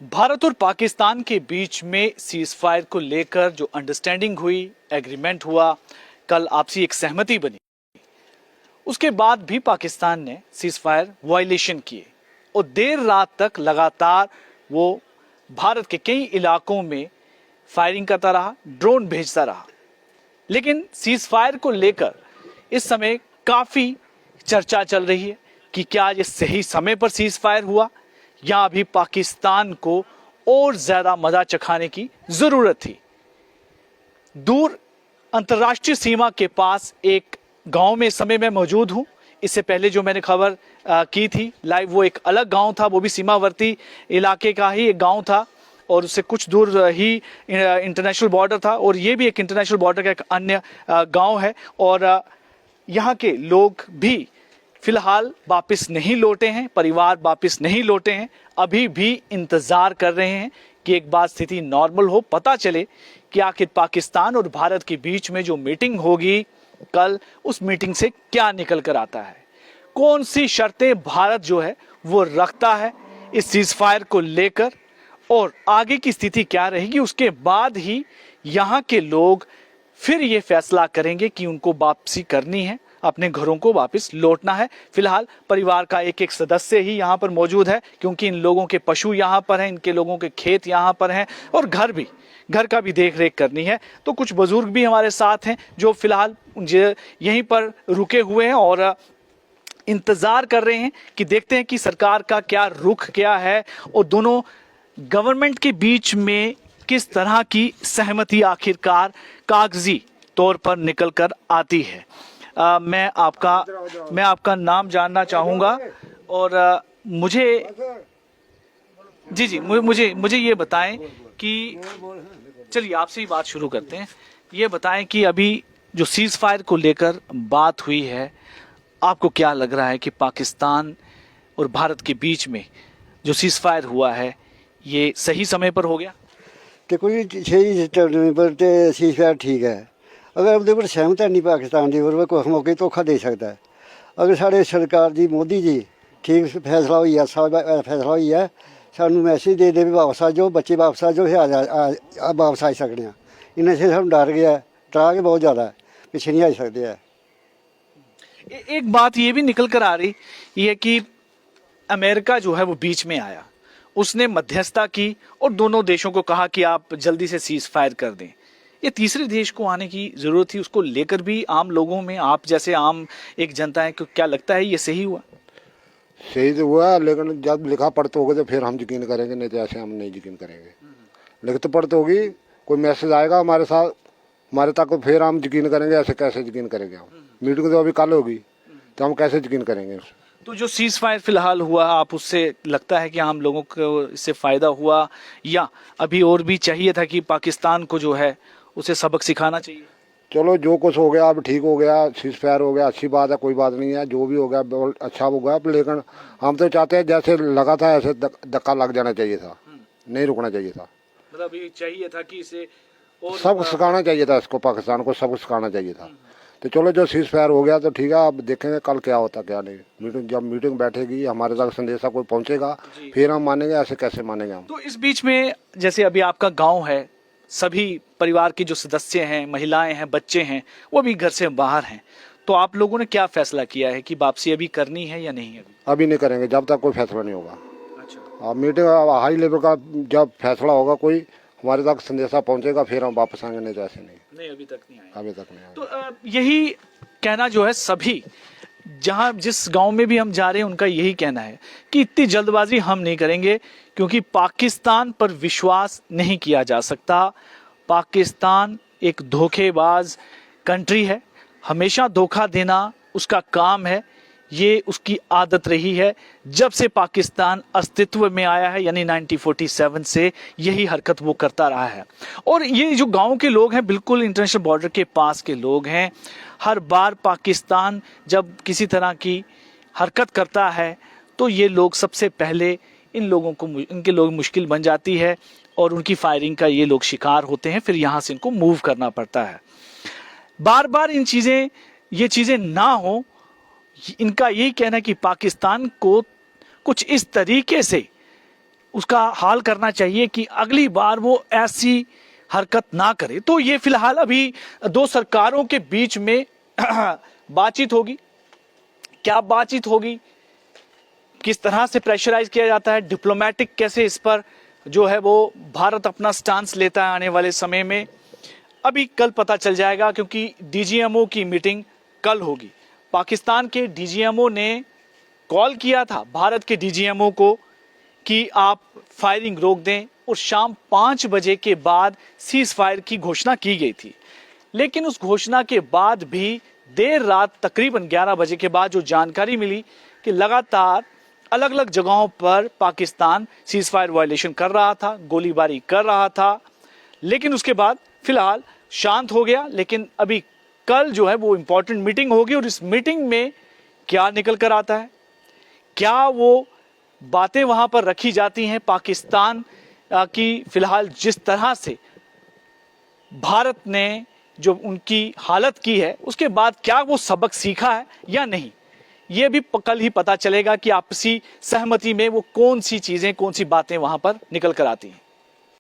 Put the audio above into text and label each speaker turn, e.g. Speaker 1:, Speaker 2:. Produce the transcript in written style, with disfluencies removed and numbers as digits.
Speaker 1: भारत और पाकिस्तान के बीच में सीज फायर को लेकर जो अंडरस्टैंडिंग हुई, एग्रीमेंट हुआ, कल आपसी एक सहमति बनी। उसके बाद भी पाकिस्तान ने सीज फायर वायलेशन किए और देर रात तक लगातार वो भारत के कई इलाकों में फायरिंग करता रहा, ड्रोन भेजता रहा। लेकिन सीज फायर को लेकर इस समय काफी चर्चा चल रही है कि क्या ये सही समय पर सीज फायर हुआ या अभी पाकिस्तान को और ज्यादा मजा चखाने की जरूरत थी। दूर अंतर्राष्ट्रीय सीमा के पास एक गांव में इस समय मैं मौजूद हूं। इससे पहले जो मैंने खबर की थी लाइव, वो एक अलग गांव था, वो भी सीमावर्ती इलाके का ही एक गांव था और उससे कुछ दूर ही इंटरनेशनल बॉर्डर था और ये भी एक इंटरनेशनल बॉर्डर का एक अन्य गांव है। और यहाँ के लोग भी फिलहाल वापस नहीं लौटे हैं, परिवार वापस नहीं लौटे हैं, अभी भी इंतजार कर रहे हैं कि एक बार स्थिति नॉर्मल हो, पता चले कि आखिर पाकिस्तान और भारत के बीच में जो मीटिंग होगी कल, उस मीटिंग से क्या निकल कर आता है, कौन सी शर्तें भारत जो है वो रखता है इस सीज फायर को लेकर और आगे की स्थिति क्या रहेगी। उसके बाद ही यहाँ के लोग फिर ये फैसला करेंगे कि उनको वापसी करनी है, अपने घरों को वापस लौटना है। फिलहाल परिवार का एक एक सदस्य ही यहाँ पर मौजूद है क्योंकि इन लोगों के पशु यहाँ पर हैं, इनके लोगों के खेत यहाँ पर हैं और घर का भी देख रेख करनी है। तो कुछ बुजुर्ग भी हमारे साथ हैं जो फिलहाल यहीं पर रुके हुए हैं और इंतजार कर रहे हैं कि देखते हैं कि सरकार का क्या रुख क्या है और दोनों गवर्नमेंट के बीच में किस तरह की सहमति आखिरकार कागजी तौर पर निकल कर आती है। मैं आपका नाम जानना चाहूंगा और मुझे मुझे ये बताएं कि चलिए आपसे ही बात शुरू करते हैं। ये बताएं कि अभी जो सीज फायर को लेकर बात हुई है, आपको क्या लग रहा है कि पाकिस्तान और भारत के बीच में जो सीज फायर हुआ है ये सही समय पर हो गया?
Speaker 2: देखो जी, सही समय पर सीज फायर ठीक है। अगर ਉਹਦੇ पर सहमत है नहीं पाकिस्तान की और कोई मौके धोखा दे सकता है। अगर साढ़े सरकार जी मोदी जी ठीक फैसला हुई है, फैसला हुई है, सानू मैसेज दे भी वापस आ जाओ, बच्चे वापस आ जाओ, फिर वापस आ सकते हैं। इन्हें से सानू डर गया, डरा के बहुत ज़्यादा पिछे नहीं आ सकते हैं।
Speaker 1: एक बात ये भी निकल कर आ रही है कि अमेरिका जो है वो बीच में आया, उसने मध्यस्थता की और दोनों देशों को कहा कि आप जल्दी से सीज फायर कर दें। ये तीसरे देश को आने की जरूरत थी, उसको लेकर भी आम लोगों में, आप जैसे आम एक जनता है, क्या लगता है ये सही हुआ?
Speaker 3: सही तो हुआ, लेकिन जब लिखा पढ़त होगा तो फिर हम यकीन करेंगे, नहीं तो ऐसे हम नहीं यकीन करेंगे। लिखत पढ़त होगी, कोई मैसेज आएगा हमारे साथ, हमारे तक, तो फिर हम यकीन करेंगे। ऐसे कैसे यकीन करेंगे हम? मीटिंग तो अभी कल होगी तो हम कैसे यकीन करेंगे?
Speaker 1: तो जो सीज फायर फिलहाल हुआ, आप उससे लगता है कि आम लोगों को इससे फायदा हुआ या अभी और भी चाहिए था कि पाकिस्तान को जो है उसे सबक सिखाना चाहिए?
Speaker 3: चलो जो कुछ हो गया अब ठीक हो गया, सीज फायर हो गया, अच्छी बात है, कोई बात नहीं है। जो भी हो गया बहुत अच्छा हो गया, लेकिन हम तो चाहते हैं जैसे लगा था ऐसे धक्का लग जाना चाहिए था, नहीं रुकना चाहिए था।
Speaker 1: मतलब ये चाहिए था कि इसे और
Speaker 3: सबक सिखाना चाहिए था, इसको पाकिस्तान को सबक सिखाना चाहिए था। तो चलो जो सीज फायर हो गया तो ठीक है, अब देखेंगे कल क्या होता क्या नहीं। जब मीटिंग बैठेगी, हमारे तक संदेशा कोई पहुंचेगा, फिर हम मानेंगे। ऐसे कैसे मानेंगे हम?
Speaker 1: तो इस बीच में जैसे अभी आपका गांव है, सभी परिवार के जो सदस्य हैं, महिलाएं हैं, बच्चे हैं, वो भी घर से बाहर हैं, तो आप लोगों ने क्या फैसला किया है कि वापसी अभी करनी है या नहीं?
Speaker 3: अभी नहीं करेंगे जब तक कोई फैसला नहीं होगा।
Speaker 1: अच्छा,
Speaker 3: मीटिंग हाई लेवल का जब फैसला होगा, कोई हमारे तक संदेशा पहुंचेगा, फिर हम वापस आएंगे, नहीं तो ऐसे नहीं।
Speaker 1: अभी तक नहीं आया।
Speaker 3: अभी तक नहीं आया।
Speaker 1: तो यही कहना जो है सभी, जहां जिस गांव में भी हम जा रहे हैं, उनका यही कहना है कि इतनी जल्दबाजी हम नहीं करेंगे क्योंकि पाकिस्तान पर विश्वास नहीं किया जा सकता। पाकिस्तान एक धोखेबाज कंट्री है, हमेशा धोखा देना उसका काम है, ये उसकी आदत रही है जब से पाकिस्तान अस्तित्व में आया है, यानी 1947 से यही हरकत वो करता रहा है। और ये जो गांव के लोग हैं, बिल्कुल इंटरनेशनल बॉर्डर के पास के लोग हैं। हर बार पाकिस्तान जब किसी तरह की हरकत करता है तो ये लोग सबसे पहले इनके लोग मुश्किल बन जाती है और उनकी फायरिंग का ये लोग शिकार होते हैं, फिर यहाँ से इनको मूव करना पड़ता है। बार बार ये चीज़ें ना हो, इनका यही कहना है कि पाकिस्तान को कुछ इस तरीके से उसका हाल करना चाहिए कि अगली बार वो ऐसी हरकत ना करे। तो ये फिलहाल अभी दो सरकारों के बीच में बातचीत होगी। क्या बातचीत होगी, किस तरह से प्रेशराइज किया जाता है, डिप्लोमेटिक कैसे इस पर जो है वो भारत अपना स्टांस लेता है आने वाले समय में, अभी कल पता चल जाएगा, क्योंकि डीजीएमओ की मीटिंग कल होगी। पाकिस्तान के डीजीएमओ ने कॉल किया था भारत के डीजीएमओ को कि आप फायरिंग रोक दें, और शाम 5 बजे के बाद सीज फायर की घोषणा की गई थी। लेकिन उस घोषणा के बाद भी देर रात तकरीबन 11 बजे के बाद जो जानकारी मिली कि लगातार अलग अलग जगहों पर पाकिस्तान सीज फायर वायलेशन कर रहा था, गोलीबारी कर रहा था, लेकिन उसके बाद फिलहाल शांत हो गया। लेकिन अभी कल जो है वो इंपॉर्टेंट मीटिंग होगी, और इस मीटिंग में क्या निकल कर आता है, क्या वो बातें वहां पर रखी जाती हैं पाकिस्तान की, फिलहाल जिस तरह से भारत ने जो उनकी हालत की है, उसके बाद क्या वो सबक सीखा है या नहीं, ये भी कल ही पता चलेगा कि आपसी सहमति में वो कौन सी चीजें, कौन सी बातें वहां पर निकल कर आती हैं।